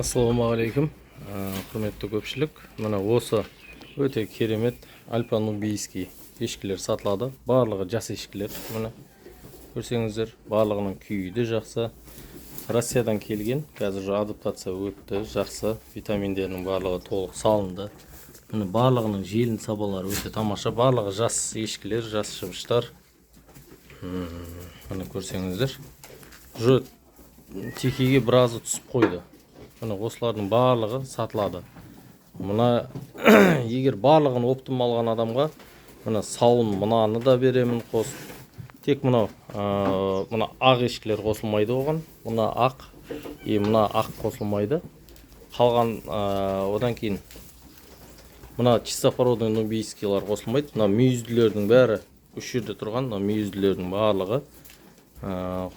Ассалаумағалейкум, құрметті көпшілік. Мына осы өте керемет альпа-нубийский ешкілер сатылады. Барлығы жас ешкілер. Мына көрсеңіздер, барлығының күйі де жақсы. Россиядан келген, қазір адаптация өтті, жақсы. Витаминдерінің барлығы толық салынды. Мына барлығының желін сабалары өте тамаша. Барлығы жас ешкілер, жас шыбыштар. Мына көрсеңіздер, уже текеге біразы түсіп қойды. Мына осылардың барлығы сатылады. Мына егер барлығын оптым алған адамға мына сауын мынаны да беремін қосып. Тек мына ақ ешкілер қосылмайды оған. Мына ақ, мына ақ қосылмайды. Қалған одан кейін мына чистопородный нубийскийлар қосылмайды. Мына мүйізділердің бәрі үш жерде тұрған, мына мүйізділердің барлығы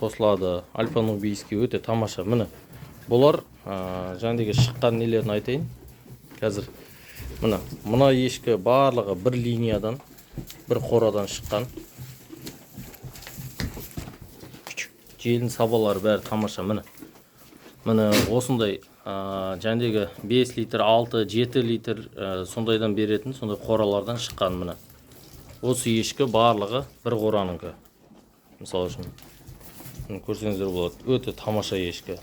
қосылады. Альпа-нубийский өте тамаша. Міне бұлар жаңдегі шыққан нелерін айтайын. Қазір мына ешкі барлығы бір линиядан, бір қорадан шыққан. Желін сабалары бәрі тамаша. Міне осындай жаңдегі 5 литр, 6, 7 литр сондайдан беретін, сондай қоралардан шыққан. Міне осы ешкі барлығы бір қораныңкі. Мысалы үшін көрсеңіздер болады. Өте тамаша ешкі.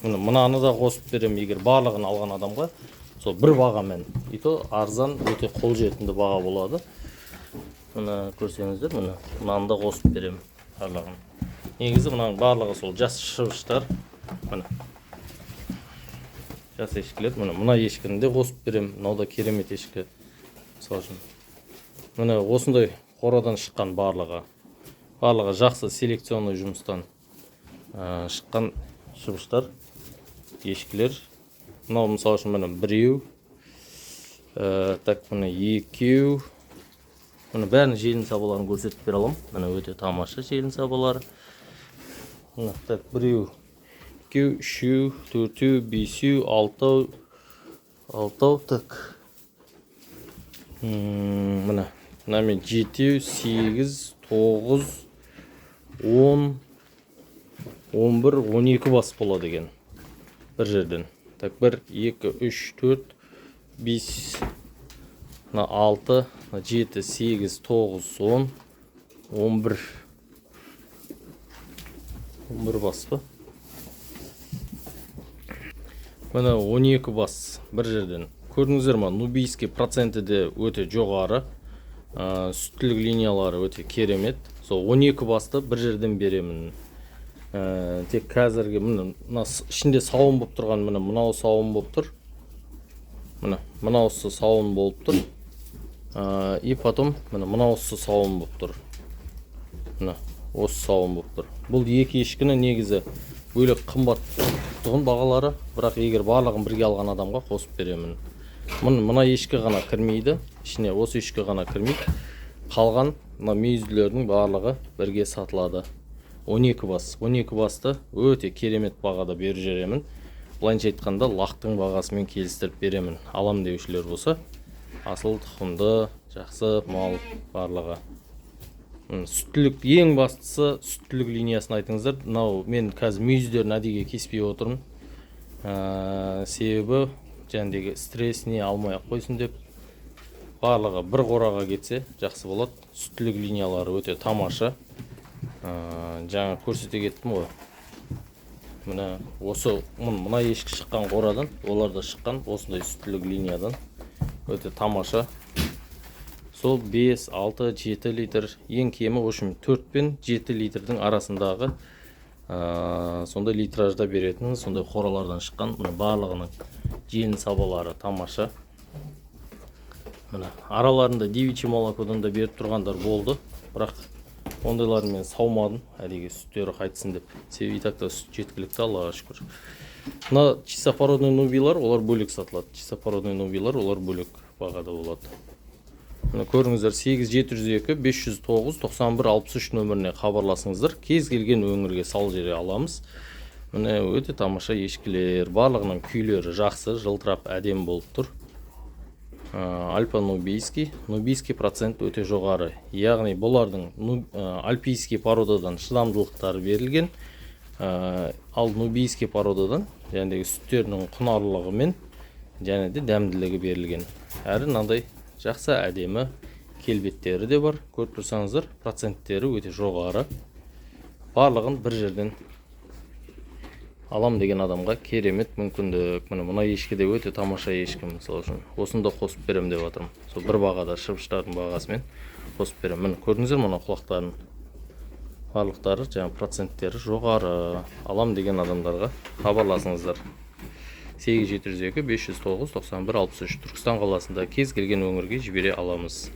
Мынаны да қосып берем, егер барлығын алған адамға, сол бір бағамен. Ито арзан, өте қолжетімді баға болады. Мына көрсеңіздер, мынаны да қосып берем барлығын. Негізі мынаның барлығы сол жас шыбыштар. Мына жас ешкілер. Мына ешкіні де қосып берем. Мынау да керемет ешкі. Мысалы үшін. Мына осындай қорадан шыққан барлығы. Барлығы жақсы селекционный жұмыстан шыққан шыбыштар, ешкілер. Мынау мысалы үшін мына біреу, так мына екеу. Мына бәрінің желін сабаларын көрсетіп бере аламын. Мына өте тамаша желін сабалары. Мына так біреу, екеу, үшеу, төртеу, бесеу, алтау, так. Мынамен жетеу, 8, 9, 10, 11, 12 бас болады екен бір жерден. Так, 1, 2, 3, 4, 5, 6, 7, 8, 9, 10, 11. 11 бас па? Мына 12 бас бір жерден. Көрдіңіздер ма, нубийский проценті де өте жоғары. Сүттілік линиялары өте керемет. Сол 12 басты бір жерден беремін. Тек қазірге мына ішінде сауын болып тұрған, мынау сауын болып тұр. Мынаусы сауын болып тұр. И потом мынаусы сауын болып тұр. Осы сауын болып тұр. Бұл екі ешкіні негізі бөлек қымбат тұғын бағалары, бірақ егер барлығын бірге алған адамға қосып беремін. Мына ешкі ғана кірмейді, ішіне осы ешкі ғана кірмейді. Қалған мүйізділердің барлығы бірге сатылады. 12 бас. 12 басты өте керемет бағада беріп жүремін. Былайынша айтқанда лақтың бағасымен келістіріп беремін. Алам деушілер болса, асыл тұқымды, жақсы мал барлығы. Сүттілік, ең бастысы сүттілік линиясын айтыңыздар. Мен қазір мүйіздерін әдеге кеспей отырмын. Себебі жәндегі стресс не алмай қойсын деп. Барлығы бір қораға кетсе жақсы болады. Сүттілік линиялары өте тамаша. Жаңа көрсете кеттім ғой. Мына ешкі шыққан қорадан, олар да шыққан осындай сүттілік линиядан. Өте тамаша. Сол 5, 6, 7 литр, ең кемі 4 пен 7 литрдің арасындағы сондай литражда беретін, сондай қоралардан шыққан. Барлығының желін сабалары тамаша. Араларында девичий молокодан да беріп тұрғандар болды, бірақ ондайларын мен саумадым, әдеге сүттері қайтсын деп. Себебі так-та сүт жеткілікті, Аллаға шүкір. Мына чистопородный нубийлар, олар бөлек сатылады. Чистопородный нубийлар, олар бөлек бағада болады. Көріңіздер, 8702 509 91 63 нөміріне хабарласыңыздар. Кез келген өңірге сал жере аламыз. Міне өте тамаша ешкілер, барлығының күйлері жақсы, жылтырап әдем болып тұр. Альпа-нубийский, нубийский процент өте жоғары. Яғни бұлардың альпийский породадан шыдамдылықтары берілген. Ал нубийский породадан жәнедегі сүттерінің құнарлылығымен және де дәмділігі берілген. Әрі мынандай жақсы әдемі келбеттері де бар. Көріп тұрсаңыздар, проценттері өте жоғары. Барлығын бір жерден алам деген адамға керемет мүмкіндік. Мына ешкі де өте тамаша ешкі, мысалы үшін. Осында қосып берем деп жатырмын. Сол бір бағада шыбыштардың бағасымен қосып берем. Міне көрдіңіздер мұны құлақтарын. Барлықтары жаңа проценттері жоғары. Алам деген адамдарға хабарласыңыздар. 8702 509 91 63 Түркістан қаласында кез келген өңірге жібере аламыз.